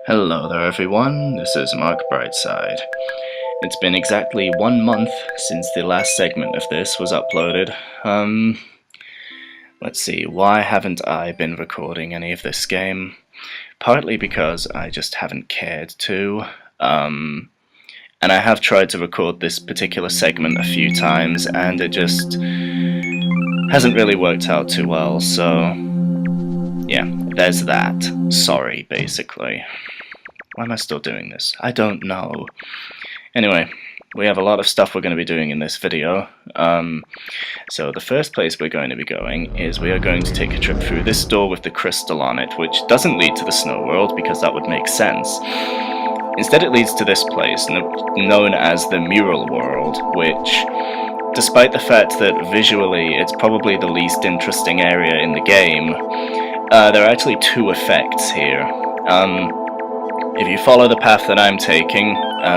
Hello there everyone, this is Marcbrightside. It's been exactly 1 month since the last segment of this was uploaded. Let's see, why haven't I been recording any of this game? Partly because I just haven't cared to, and I have tried to record this particular segment a few times and it just hasn't really worked out too well, so yeah, there's that. Sorry, basically. Why am I still doing this? I don't know. Anyway, we have a lot of stuff we're going to be doing in this video. So the first place we're going to be going is we are going to take a trip through this door with the crystal on it, which doesn't lead to the snow world because that would make sense. Instead it leads to this place, known as the mural world, which, despite the fact that visually it's probably the least interesting area in the game, there are actually two effects here. If you follow the path that I'm taking,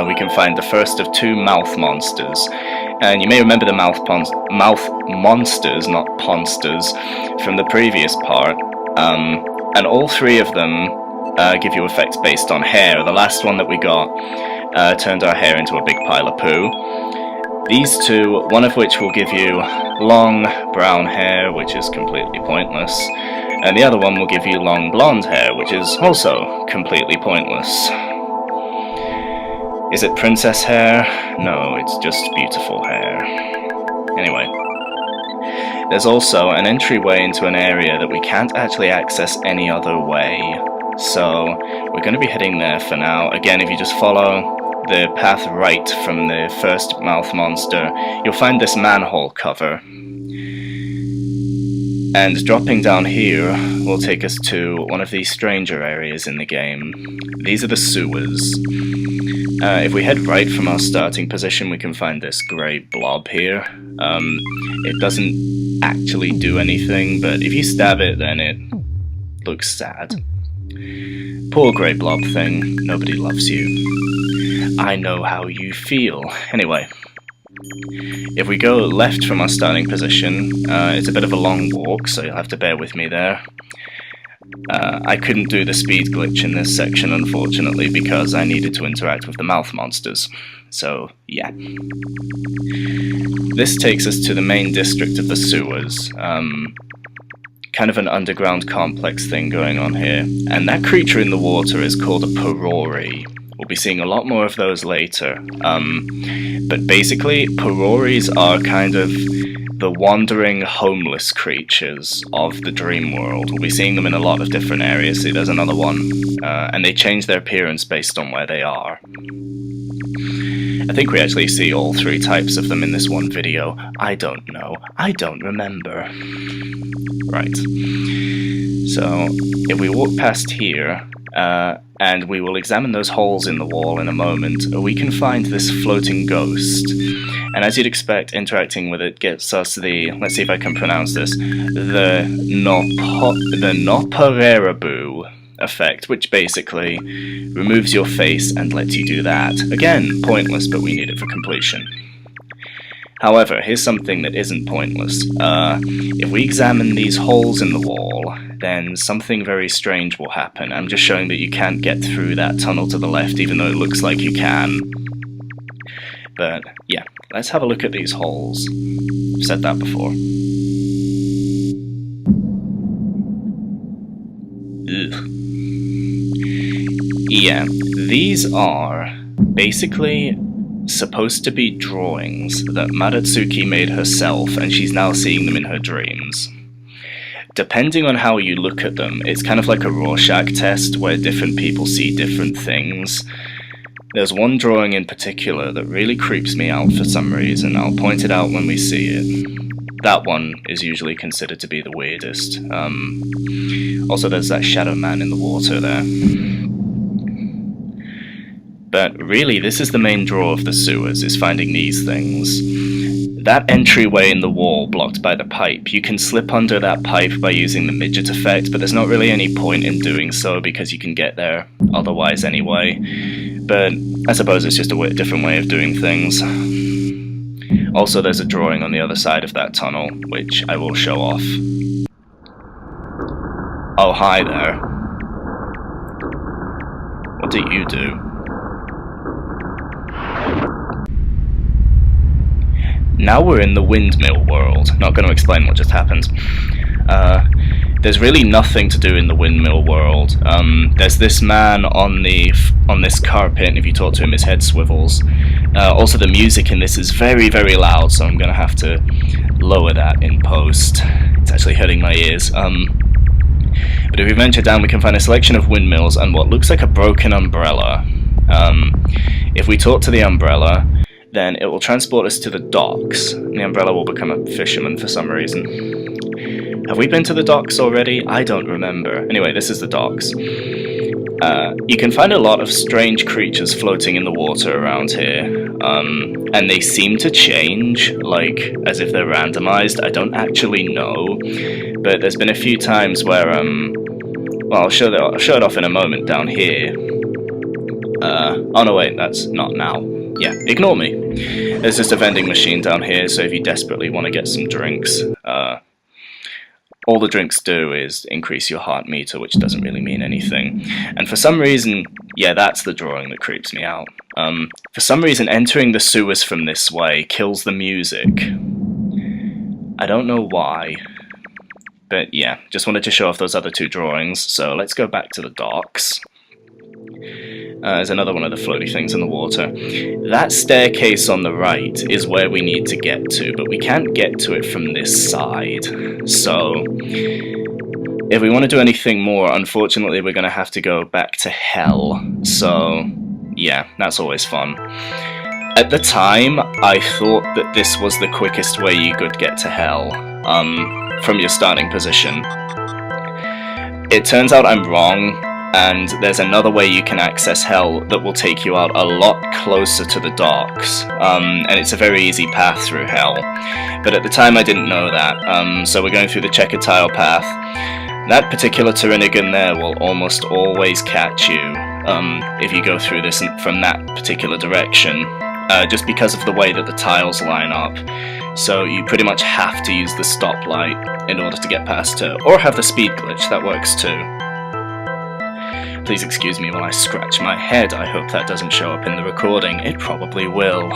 we can find the first of two mouth monsters. And you may remember the mouth monsters, not ponsters, from the previous part. And all three of them give you effects based on hair. The last one that we got turned our hair into a big pile of poo. These two, one of which will give you long brown hair, which is completely pointless, and the other one will give you long blonde hair, which is also completely pointless. Is it princess hair? No, it's just beautiful hair. Anyway, there's also an entryway into an area that we can't actually access any other way, so we're going to be heading there for now. Again, if you just follow the path right from the first mouth monster, you'll find this manhole cover. And dropping down here will take us to one of these stranger areas in the game. These are the sewers. If we head right from our starting position, we can find this grey blob here. It doesn't actually do anything, but if you stab it, then it looks sad. Poor grey blob thing, nobody loves you. I know how you feel. Anyway, if we go left from our starting position, it's a bit of a long walk, so you'll have to bear with me there. I couldn't do the speed glitch in this section, unfortunately, because I needed to interact with the mouth monsters. So, yeah. This takes us to the main district of the sewers. Kind of an underground complex thing going on here. And that creature in the water is called a Porori. We'll be seeing a lot more of those later. But basically, Pororis are kind of the wandering homeless creatures of the dream world. We'll be seeing them in a lot of different areas. See, there's another one. And they change their appearance based on where they are. I think we actually see all three types of them in this one video. I don't know. I don't remember. Right. So, if we walk past here, and we will examine those holes in the wall in a moment, we can find this floating ghost. And as you'd expect, interacting with it gets us the, let's see if I can pronounce this, the Nopperabou effect, which basically removes your face and lets you do that. Again, pointless, but we need it for completion. However, here's something that isn't pointless. If we examine these holes in the wall, then something very strange will happen. I'm just showing that you can't get through that tunnel to the left, even though it looks like you can. But, yeah, let's have a look at these holes. I've said that before. Ugh. Yeah, these are basically supposed to be drawings that Maratsuki made herself, and she's now seeing them in her dreams. Depending on how you look at them, it's kind of like a Rorschach test where different people see different things. There's one drawing in particular that really creeps me out for some reason. I'll point it out when we see it. That one is usually considered to be the weirdest. Also, there's that shadow man in the water there. But really, this is the main draw of the sewers, is finding these things. That entryway in the wall blocked by the pipe, you can slip under that pipe by using the midget effect, but there's not really any point in doing so because you can get there otherwise anyway. But I suppose it's just a different way of doing things. Also, there's a drawing on the other side of that tunnel, which I will show off. Oh, hi there. What do you do? Now we're in the windmill world. Not going to explain what just happened. There's really nothing to do in the windmill world. There's this man on this carpet, and if you talk to him, his head swivels. Also, the music in this is very, very loud, so I'm going to have to lower that in post. It's actually hurting my ears. But if we venture down, we can find a selection of windmills and what looks like a broken umbrella. If we talk to the umbrella, then it will transport us to the docks. The umbrella will become a fisherman for some reason. Have we been to the docks already? I don't remember. Anyway, this is the docks. You can find a lot of strange creatures floating in the water around here, and they seem to change, like, as if they're randomized. I don't actually know, but there's been a few times where, well, I'll show it off in a moment down here. Oh no, wait, that's not now. Yeah, ignore me. There's just a vending machine down here, so if you desperately want to get some drinks, all the drinks do is increase your heart meter, which doesn't really mean anything. And for some reason, yeah, that's the drawing that creeps me out. For some reason, entering the sewers from this way kills the music. I don't know why. But yeah, just wanted to show off those other two drawings, so let's go back to the docks. There's another one of the floaty things in the water. That staircase on the right is where we need to get to, but we can't get to it from this side. So, if we want to do anything more, unfortunately we're going to have to go back to hell. So, yeah, that's always fun. At the time, I thought that this was the quickest way you could get to hell, from your starting position. It turns out I'm wrong. And there's another way you can access hell that will take you out a lot closer to the docks, and it's a very easy path through hell. But at the time I didn't know that, so we're going through the checkered tile path. That particular Pterinigan there will almost always catch you if you go through this from that particular direction, just because of the way that the tiles line up. So you pretty much have to use the stoplight in order to get past her, or have the speed glitch, that works too. Please excuse me while I scratch my head. I hope that doesn't show up in the recording. It probably will.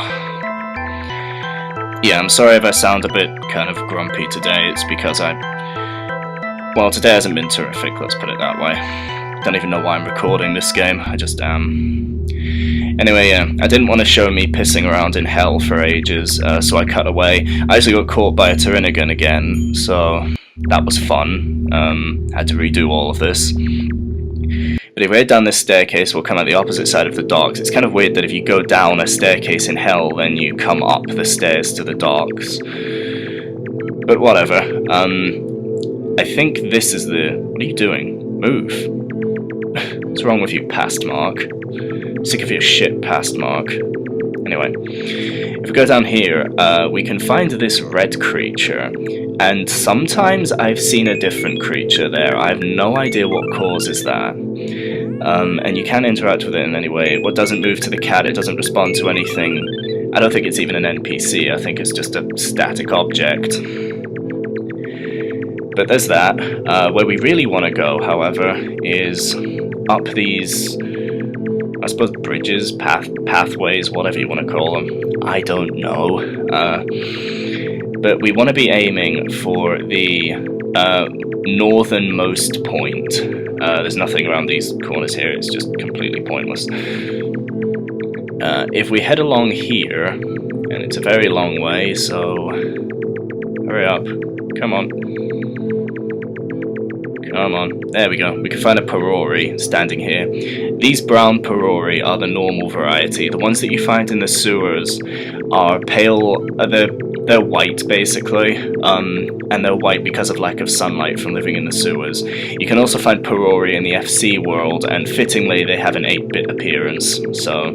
Yeah, I'm sorry if I sound a bit kind of grumpy today. It's because well, today hasn't been terrific, let's put it that way. Don't even know why I'm recording this game. I just am. Anyway, yeah, I didn't want to show me pissing around in hell for ages, so I cut away. I actually got caught by a Pterinigan again, so that was fun. Had to redo all of this. But if we head down this staircase, we'll come out the opposite side of the docks. It's kind of weird that if you go down a staircase in hell, then you come up the stairs to the docks. But whatever. I think this is the... What are you doing? Move. What's wrong with you, past Mark? Sick of your shit, past Mark. Anyway, if we go down here, we can find this red creature, and sometimes I've seen a different creature there. I have no idea what causes that. And you can interact with it in any way. What doesn't move to the cat, it doesn't respond to anything. I don't think it's even an NPC, I think it's just a static object. But there's that. Where we really want to go, however, is up these... I suppose bridges, pathways, whatever you want to call them. I don't know. But we want to be aiming for the northernmost point. There's nothing around these corners here, it's just completely pointless. If we head along here, and it's a very long way, so hurry up. Come on. Come on. There we go. We can find a Porori standing here. These brown Porori are the normal variety. The ones that you find in the sewers are pale, they're white basically, and they're white because of lack of sunlight from living in the sewers. You can also find Porori in the FC world, and fittingly they have an 8-bit appearance, so...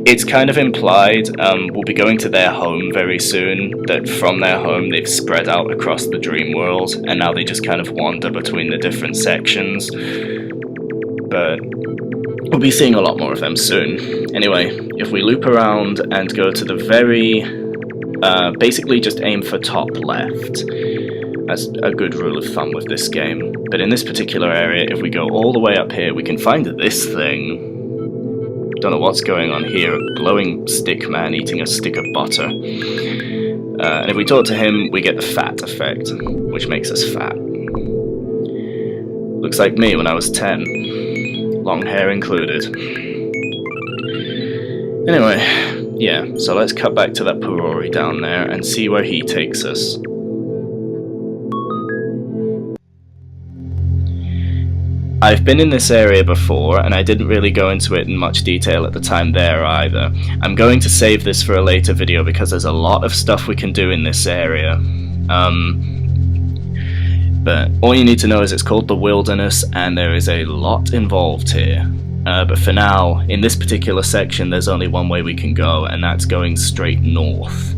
It's kind of implied, we'll be going to their home very soon, that from their home they've spread out across the dream world, and now they just kind of wander between the different sections. But we'll be seeing a lot more of them soon. Anyway, if we loop around and go to the very... basically just aim for top left. That's a good rule of thumb with this game. But in this particular area, if we go all the way up here, we can find this thing. Don't know what's going on here. A glowing stick man eating a stick of butter. And if we talk to him, we get the fat effect, which makes us fat. Looks like me when I was 10. Long hair included. Anyway, yeah, so let's cut back to that Porori down there and see where he takes us. I've been in this area before, and I didn't really go into it in much detail at the time there either. I'm going to save this for a later video because there's a lot of stuff we can do in this area. But all you need to know is it's called the Wilderness, and there is a lot involved here. But for now, in this particular section, there's only one way we can go, and that's going straight north.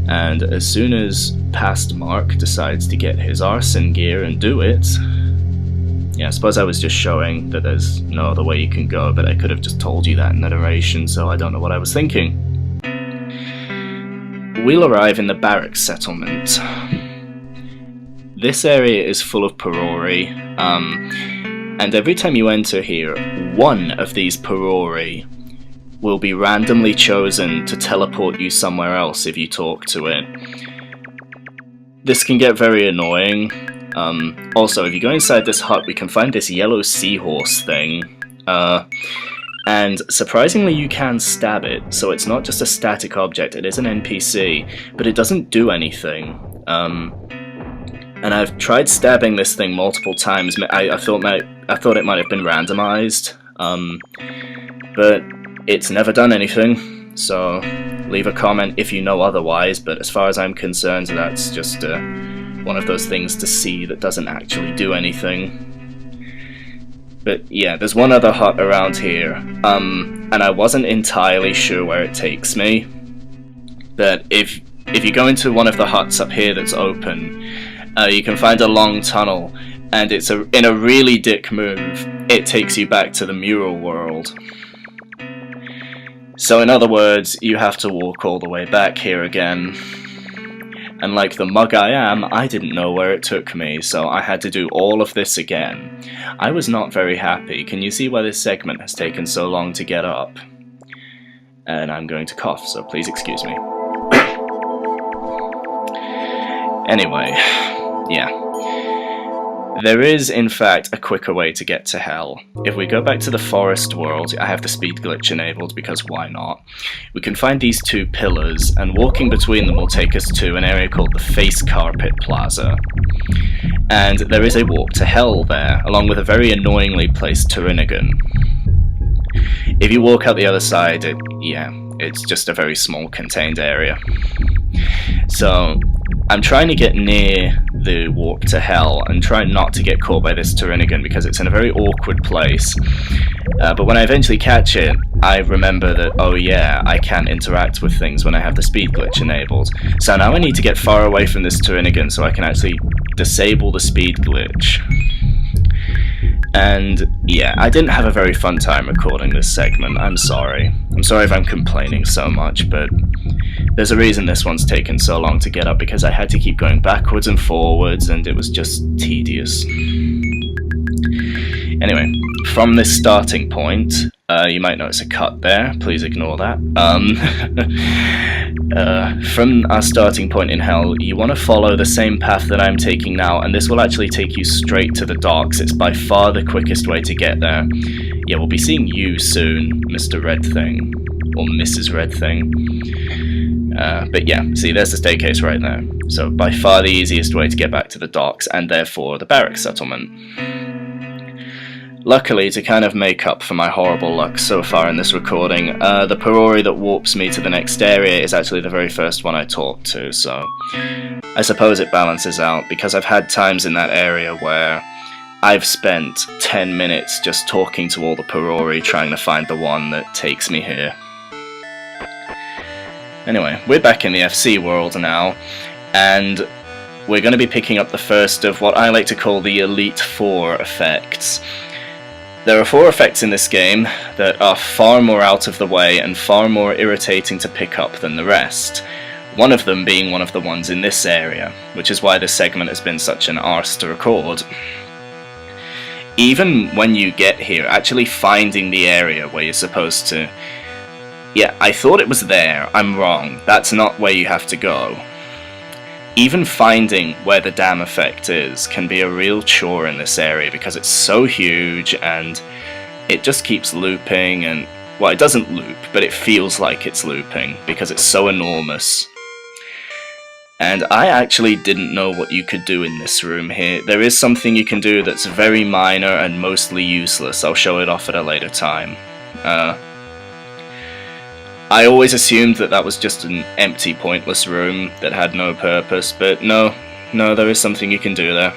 And as soon as past Mark decides to get his arse in gear and do it... Yeah, I suppose I was just showing that there's no other way you can go, but I could have just told you that in the narration, so I don't know what I was thinking. We'll arrive in the Barracks settlement. This area is full of Porori, and every time you enter here, one of these Porori will be randomly chosen to teleport you somewhere else if you talk to it. This can get very annoying. Also, if you go inside this hut, we can find this yellow seahorse thing, and surprisingly you can stab it, so it's not just a static object, it is an NPC, but it doesn't do anything. And I've tried stabbing this thing multiple times. I thought it might have been randomized, but it's never done anything, so leave a comment if you know otherwise, but as far as I'm concerned, that's just one of those things to see that doesn't actually do anything. But yeah, there's one other hut around here, and I wasn't entirely sure where it takes me. But if you go into one of the huts up here that's open, you can find a long tunnel, and it's in a really dick move, it takes you back to the mural world. So in other words, you have to walk all the way back here again. And like the mug I am, I didn't know where it took me, so I had to do all of this again. I was not very happy. Can you see why this segment has taken so long to get up? And I'm going to cough, so please excuse me. Anyway, yeah. There is, in fact, a quicker way to get to hell. If we go back to the forest world, I have the speed glitch enabled because why not? We can find these two pillars, and walking between them will take us to an area called the Face Carpet Plaza. And there is a walk to hell there, along with a very annoyingly placed Turinigan. If you walk out the other side, it's just a very small contained area. So, I'm trying to get near the walk to hell and try not to get caught by this Turinigan because it's in a very awkward place. But when I eventually catch it, I remember that, oh yeah, I can interact with things when I have the speed glitch enabled. So now I need to get far away from this Turinigan so I can actually disable the speed glitch. And yeah, I didn't have a very fun time recording this segment, I'm sorry. I'm sorry if I'm complaining so much, but there's a reason this one's taken so long to get up, because I had to keep going backwards and forwards, and it was just tedious. Anyway, from this starting point, you might notice a cut there, please ignore that. From our starting point in hell, you want to follow the same path that I'm taking now, and this will actually take you straight to the docks. It's by far the quickest way to get there. Yeah, we'll be seeing you soon, Mr. Red Thing, or Mrs. Red Thing. But yeah, see, there's the staircase right there. So by far the easiest way to get back to the docks, and therefore the barracks settlement. Luckily, to kind of make up for my horrible luck so far in this recording, the Porori that warps me to the next area is actually the very first one I talked to, so I suppose it balances out, because I've had times in that area where I've spent 10 minutes just talking to all the Porori trying to find the one that takes me here. Anyway, we're back in the FC world now, and we're going to be picking up the first of what I like to call the Elite Four effects. There are 4 effects in this game that are far more out of the way and far more irritating to pick up than the rest. One of them being one of the ones in this area, which is why this segment has been such an arse to record. even when you get here, actually finding the area where you're supposed to... Yeah, I thought it was there. I'm wrong. That's not where you have to go. Even finding where the dam effect is can be a real chore in this area because it's so huge and it just keeps looping and... Well, it doesn't loop, but it feels like it's looping because it's so enormous. And I actually didn't know what you could do in this room here. There is something you can do that's very minor and mostly useless. I'll show it off at a later time. I always assumed that that was just an empty, pointless room that had no purpose, but no, there is something you can do there.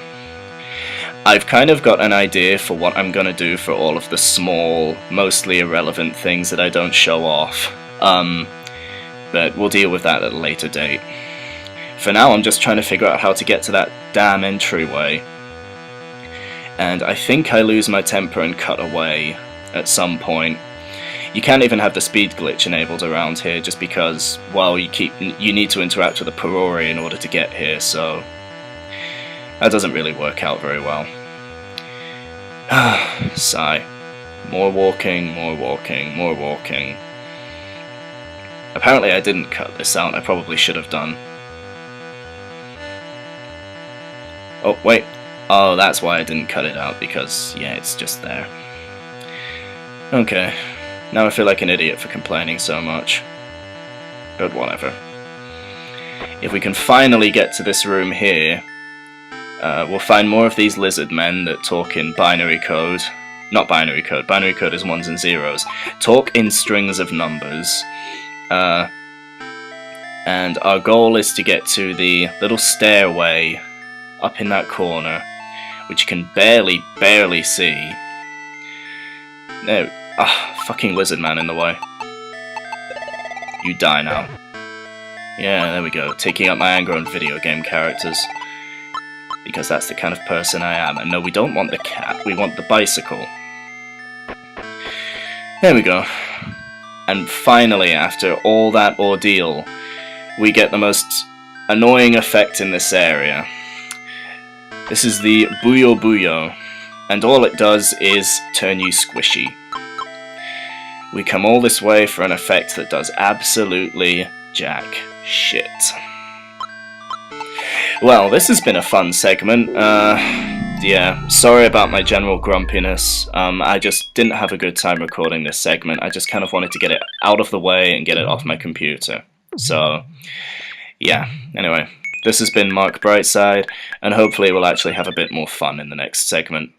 I've kind of got an idea for what I'm gonna do for all of the small, mostly irrelevant things that I don't show off. But we'll deal with that at a later date. For now, I'm just trying to figure out how to get to that damn entryway. And I think I lose my temper and cut away at some point. You can't even have the speed glitch enabled around here just because, well, you need to interact with a Perori in order to get here, so that doesn't really work out very well. Sigh. More walking, more walking, more walking. Apparently I didn't cut this out, I probably should have done. Oh, wait. Oh, that's why I didn't cut it out, because, yeah, it's just there. Okay. Now I feel like an idiot for complaining so much. But whatever. If we can finally get to this room here, we'll find more of these lizard men that talk in binary code. Not binary code. Binary code is 1s and 0s. Talk in strings of numbers. And our goal is to get to the little stairway up in that corner, which you can barely see. No, fucking lizard man in the way. You die now. Yeah, there we go, taking up my anger on video game characters. Because that's the kind of person I am. And no, we don't want the cat, we want the bicycle. There we go. And finally, after all that ordeal, we get the most annoying effect in this area. This is the Buyo-Buyo, and all it does is turn you squishy. We come all this way for an effect that does absolutely jack shit. Well, this has been a fun segment. Yeah, sorry about my general grumpiness. I just didn't have a good time recording this segment. I just kind of wanted to get it out of the way and get it off my computer. So, yeah, anyway. This has been Marcbrightside, and hopefully we'll actually have a bit more fun in the next segment.